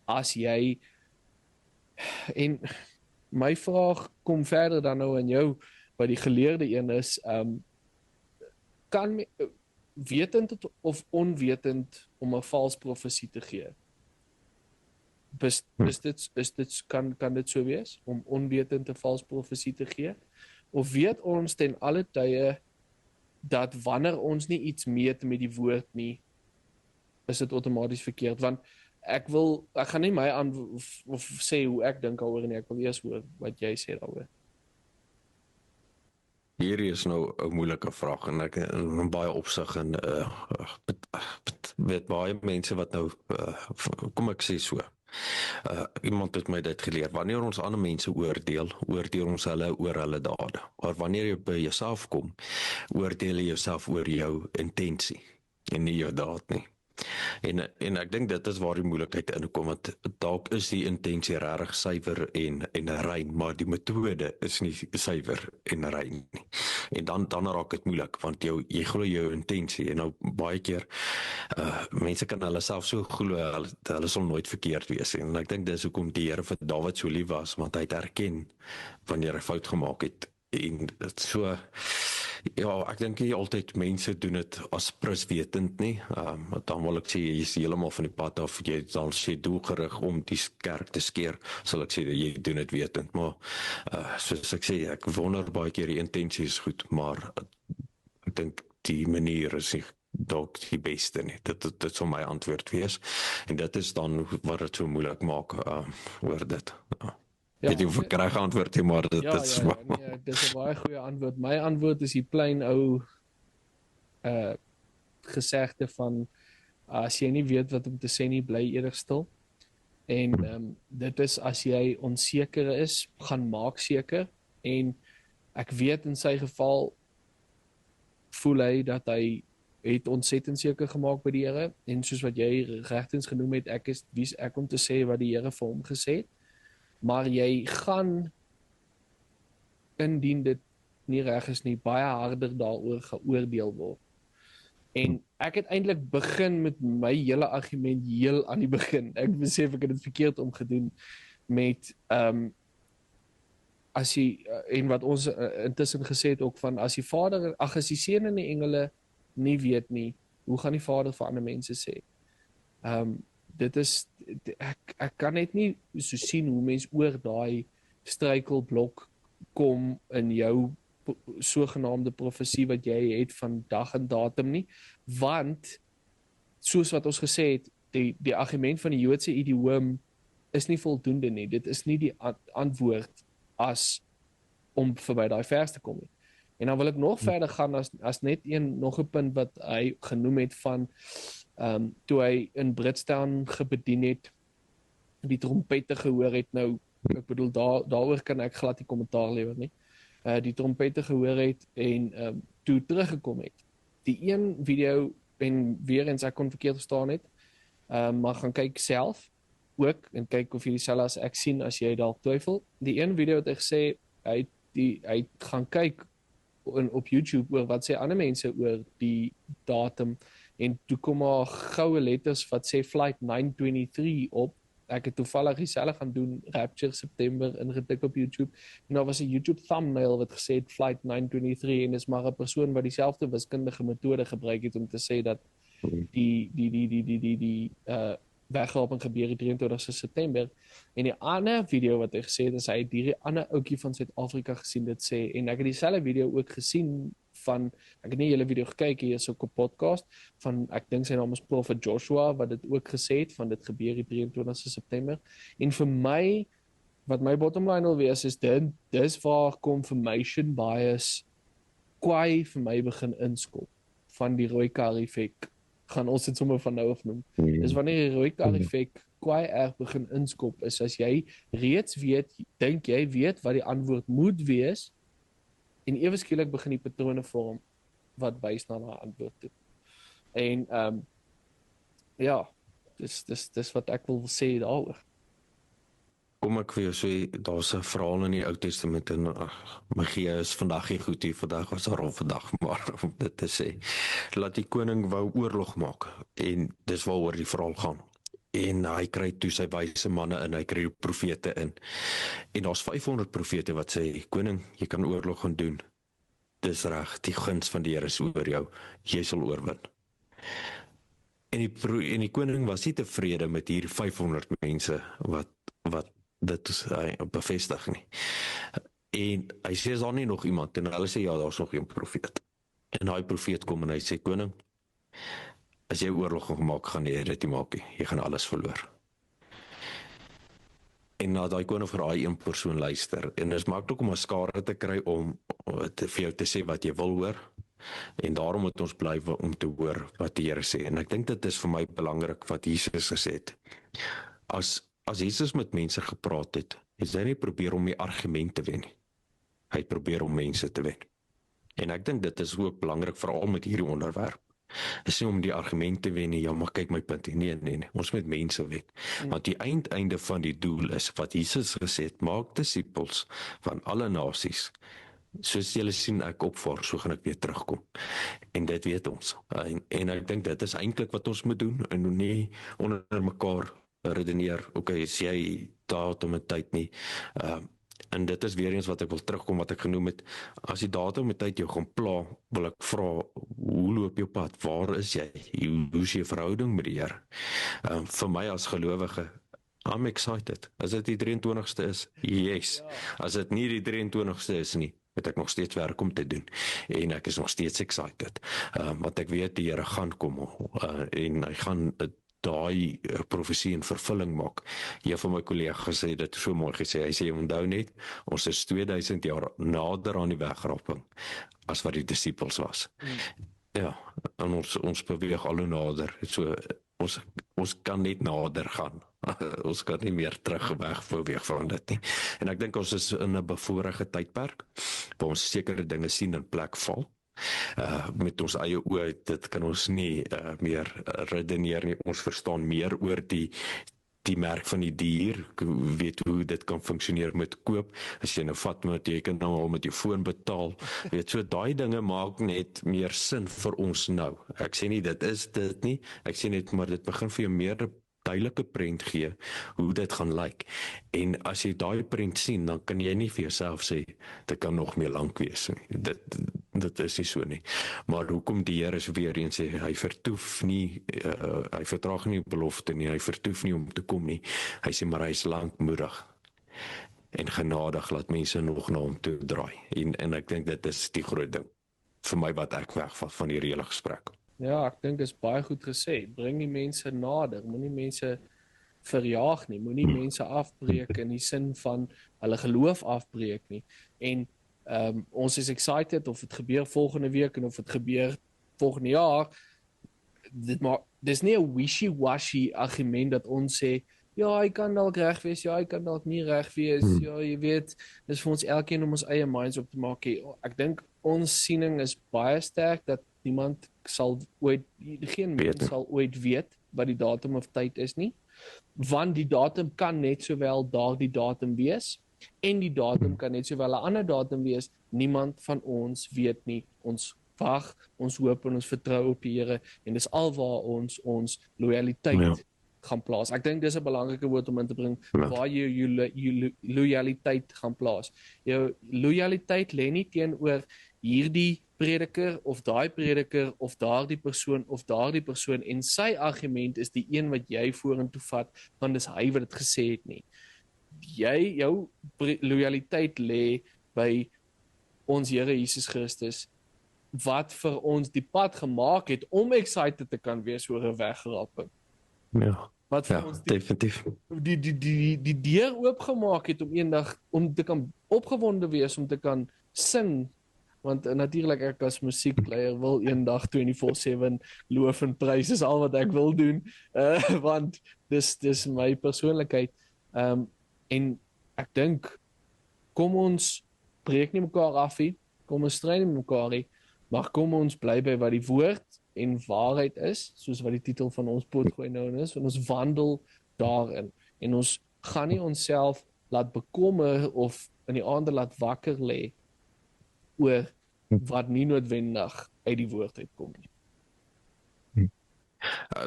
as jy, en my vraag kom verder dan nou aan jou, wat die geleerde een is, kan wetend of onwetend om 'n vals profesie te gee? Kan dit so wees, om onwetend 'n vals profesie te gee? Of weet ons ten alle tye, dat wanneer ons nie iets meet met die woord nie, is dit outomaties verkeerd? Want ek gaan nie my aan of sê hoe ek dink daaroor nie, ek wil eers hoor wat jy sê daaroor. Hierdie is nou 'n moeilike vraag, en ek in baie opsig, en weet baie mense wat nou, kom ek sê so, iemand het my dit geleer, wanneer ons ander mense oordeel ons hulle oor hulle dade, maar wanneer jy by jouself kom, oordeel jy jouself oor jou intensie, en nie jou daad nie. En ek dink dit is waar die moeilikheid inkom, want dalk is die intensie regtig suiwer en rein, maar die metode is nie suiwer en rein nie. En dan raak dit moeilik, want jy glo jou intensie, en nou baie keer mense kan hulle self so glo, hulle sal nooit verkeerd wees, en ek dink dis hoekom die Here vir Dawid so lief was, want hy het erken wanneer hy fout gemaak het, en dit so. Ja, ek dink nie altyd mense doen dit as pruswetend nie. Dan wil ek sê, jy is heeltemal van die pad af, jy dan sê doelgerig om die kerk te skeer, sal ek sê dat jy doen dit wetend, maar soos ek sê, ek wonder baie keer die intensie is goed, maar ek dink die manier is nie dalk die beste nie. Dit sal my antwoord wees. En dit is dan wat dit so moeilik maak oor dit. Ja, Weet jy of ek reg antwoord nie, maar dit ja, is nee, dis 'n baie goeie antwoord. My antwoord is die plain ou gesegde van as jy nie weet wat om te sê nie, bly eerder stil. En dit is as jy onseker is, gaan maak seker. En ek weet in sy geval voel hy dat hy het ontsettend seker gemaak by die Here en soos wat jy regtens genoem het, ek is wie's ek om te sê wat die Here vir hom gesê het. Maar jy gaan indien dit nie reg is nie, baie harder daaroor geoordeel word. En ek het eintlik begin met my hele argument heel aan die begin. Ek besef ek het dit verkeerd omgedoen met as jy en wat ons intussen gesê het ook van as die Vader, as die Seun en die engele nie weet nie, hoe gaan die Vader vir ander mense sê? Dit is ek kan net nie so sien hoe mens oor daai struikelblok kom in jou sogenaamde profesie wat jy het van dag en datum nie, want soos wat ons gesê het, die argument van die Joodse idioom is nie voldoende nie. Dit is nie die antwoord as om verby daai vers te kom nie. En dan wil ek nog verder gaan as net nog 'n punt wat hy genoem het van toe hy in Britstown gebedien het, die trompette gehoor het. Nou, ek bedoel daaroor kan ek glad nie kommentaar lewer nie. Die trompette gehoor het en toe teruggekom het. Die een video, en weer eens ek kon verkeerd verstaan het, maar gaan kyk self ook en kyk of jy dieselfde as ek sien as jy dalk twyfel. Die een video het hy gesê hy gaan kyk op YouTube oor wat sê ander mense oor die datum en toe kom maar goue letters wat sê flight 923 op. Ek het toevallig dieselfde gaan doen, Rapture September ingetik op YouTube en daar was 'n YouTube thumbnail wat gesê het flight 923 en dis maar 'n persoon wat dieselfde wiskundige metode gebruik het om te sê dat die wegraping gebeur die 23 September en die ander video wat hy gesê het is hy het hierdie ander ouetjie van Suid-Afrika gesien dit sê en ek het dieselfde video ook gesien van ek het nie hele video gekyk hier is ook op podcast van ek dink sy naam is Prophet Joshua wat dit ook gesê het van dit gebeur die 23 September en vir my wat my bottom line wil wees is dis waar confirmation bias kwai vir my begin inskop van die rooi kar effek gaan ons dit sommer van nou af noem. Dis wanneer die rooi kar effek kwai erg begin inskop is as jy reeds weet, dink jy weet wat die antwoord moet wees en ewe skielik begin die patrone vorm wat wys na daai antwoord toe. En ja, dis wat ek wil sê daaroor. Kom ek vir jou sê, daar's 'n verhaal in die Ou Testament en my gees is vandag nie goed hier, vandag was 'n rowwe dag, maar om dit te sê, laat die koning wou oorlog maak en dis waaroor die verhaal gaan. En hy kry toe sy wyse manne in, hy kry die profete in. En daar's 500 profete wat sê, koning, jy kan oorlog gaan doen. Dis reg, die guns van die Here is oor jou, jy sal oorwin. En die koning was nie tevrede met hierdie 500 mense wat dit bevestig nie. En hy sê, is daar nie nog iemand? En hulle sê, ja, daar is nog een profeet. En daai profeet kom en hy sê, koning, as jy oorlog gemaak, gaan jy dit nie maak nie. Jy gaan alles verloor. En na daai koning vir daai een persoon luister. En dit is maklik om 'n skare te kry om vir jou te sê wat jy wil hoor. En daarom moet ons bly om te hoor wat die Here sê. En ek dink dit is vir my belangrik wat Jesus gesê het. As Jesus met mense gepraat het, het hy nie probeer om die argument te wen nie. Hy het probeer om mense te wen. En ek dink dit is ook belangrik veral met hierdie onderwerp. Is nie om die argument te wen nie, ja maar kyk my punt nie, nee, ons moet mense wen. Want die einde van die doel is wat Jesus gesê het, maak disippels van alle nasies. Soos julle sien ek opvaar, so gaan ek weer terugkom. En dit weet ons. En ek dink dit is eintlik wat ons moet doen en nie onder mekaar redeneer, is jy datum en tyd nie. En dit is weer eens wat ek wil terugkom, wat ek genoem het, as die datum en tyd jou gaan pla, wil ek vra, hoe loop jou pad? Waar is jy? Hoe is jou verhouding met die Here? Vir my as gelowige, I'm excited. As dit die 23ste is, yes. As dit nie die 23ste is nie, het ek nog steeds werk om te doen en ek is nog steeds excited, want ek weet die Here gaan kom en hy gaan daai profesie in vervulling maak. Een van my kollegas sê dit so mooi gesê, hy sê onthou net, ons is 2000 jaar nader aan die wegraping as wat die disippels was. Ja, en ons beweeg al hoe nader, so ons kan net nader gaan. Ons kan nie meer terug beweeg van dit nie. En ek dink ons is in 'n bevoorregte tydperk, waar ons sekere dinge sien in plek val. Met ons eie oë, dit kan ons nie meer redeneer nie. Ons verstaan meer oor die merk van die dier, weet hoe dit kan funksioneer met koop, as jy nou vat met, jy kan nou al met jou foon betaal, weet, so daai dinge maak net meer sin vir ons nou. Ek sê nie dit is dit nie, ek sê net maar dit begin vir jou meer duidelike prent gee, hoe dit gaan lyk. En as jy daai prent sien, dan kan jy nie vir jouself sê, dit kan nog meer lank wees nie. Dit is nie so nie. Maar hoekom die Here weer eens sê, hy vertoef nie, hy vertraag nie belofte nie, hy vertoef nie om te kom nie. Hy sê, maar hy is lankmoedig en genadig, laat mense nog na hom toe draai. En ek dink dit is die groot ding, vir my wat ek wegvat van hierdie hele gesprek. Ja, ek dink dit is baie goed gesê. Bring die mense nader, moenie mense verjaag nie, moenie mense afbreek in die sin van hulle geloof afbreek nie. En ons is excited of dit gebeur volgende week en of dit gebeur volgende jaar. Dis nie 'n wishy-washy argument dat ons sê, ja, hy kan dalk reg wees, ja, hy kan dalk nie reg wees, ja, jy weet, dis vir ons elkeen om ons eie minds op te maak. Ek dink ons siening is baie sterk dat niemand sal ooit, geen mens sal ooit weet wat die datum of tyd is nie, want die datum kan net sowel daardie datum wees, en die datum kan net sowel 'n ander datum wees. Niemand van ons weet nie. Ons wag, ons hoop en ons vertrou op die Here, en dis alwaar ons lojaliteit gaan plaas. Ek dink dis 'n belangrike woord om in te bring, waar jy jou lojaliteit gaan plaas. Jou lojaliteit lê nie teenoor hierdie prediker of daai prediker of daardie persoon en sy argument is die een wat jy vorentoe vat, want dis hy wat dit gesê het nie. Jou lojaliteit lê by ons Here Jesus Christus, wat vir ons die pad gemaak het om excited te kan wees oor 'n wegraping. Ja. Wat vir ons definitief die deur oopgemaak het om eendag om te kan opgewonde wees, om te kan sing, want natuurlik ek as musiekleier wil eendag 24/7 loof en prys, is al wat ek wil doen, want dis my persoonlikheid, en ek dink, kom ons breek nie mekaar af nie, kom ons stry nie mekaar nie, maar kom ons bly by wat die woord en waarheid is, soos wat die titel van ons potgooi nou is, en ons wandel daarin, en ons gaan nie onsself laat bekommer of in die aande laat wakker lê oor wat nie noodwendig uit die woord uitkom nie.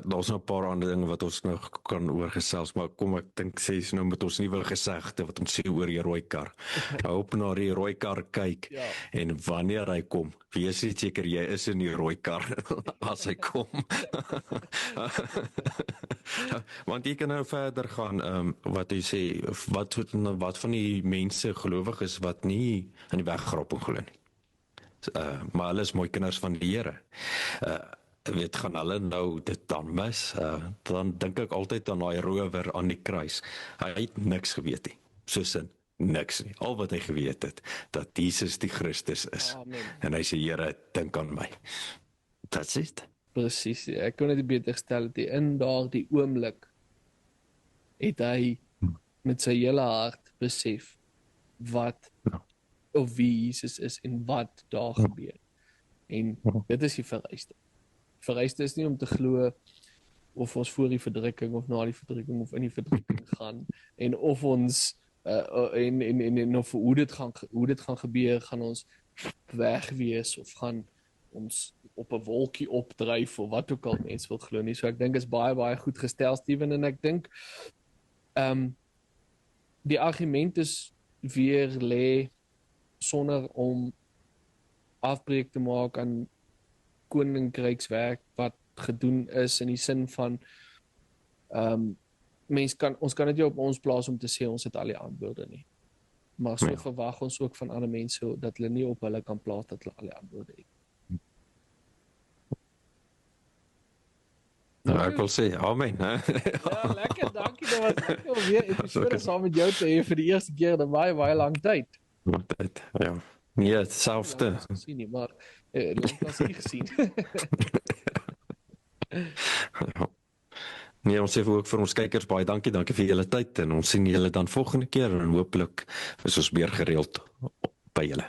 Daar's nog 'n paar ander dinge wat ons nou kan oorgesels, maar kom ek dink sê nou met ons nuwe gesegde wat ons sê oor die rooi kar. Hou op na die rooi kar kyk, en wanneer hy kom, wees net seker jy is in die rooi kar as hy kom. Want jy kan nou verder gaan, wat jy sê, wat van die mense gelowig is wat nie in die wegraping glo nie. Maar hulle is mooi kinders van die Here. Weet, gaan hulle nou dit dan mis, dan dink ek altyd aan daai rower aan die kruis. Hy het niks geweet nie, soos in niks nie. Al wat hy geweet het, dat Jesus die Christus is. Amen. En hy sê, Here, dink aan my. That's it. Presies, ek kon dit beter gestel het, in daardie oomblik het hy met sy hele hart besef wat of wie Jesus is en wat daar gebeur. En dit is die vereiste. Vereiste is nie om te glo of ons voor die verdrukking of na die verdrukking of in die verdrukking gaan, en of ons en of hoe dit gaan gebeur, gaan ons weg wees of gaan ons op 'n wolkie opdryf of wat ook al mense wil glo nie. So ek dink is baie goed gestel, Steven, en ek dink die argument is weer lê sonder om afbreek te maak aan koninkrykswerk wat gedoen is, in die sin van ons kan dit nie op ons plaas om te sê ons het al die antwoorde nie. maar so Ja. verwag ons ook van ander mense dat hulle nie op hulle kan plaas dat hulle al die antwoorde het. Nou, ek wil sê, amen. Hè? Ja, lekker, dankie. Dit was lekker om weer episode saam met jou te hê vir die eerste keer in baie lang tyd. Ja. Nee, hetzelfde. Lang as gesien nie, maar lank as nie gesien. Ja. Nee, ons sê ook vir ons kykers baie dankie vir julle tyd en ons sien julle dan volgende keer en hopelik is ons meer gereeld by julle.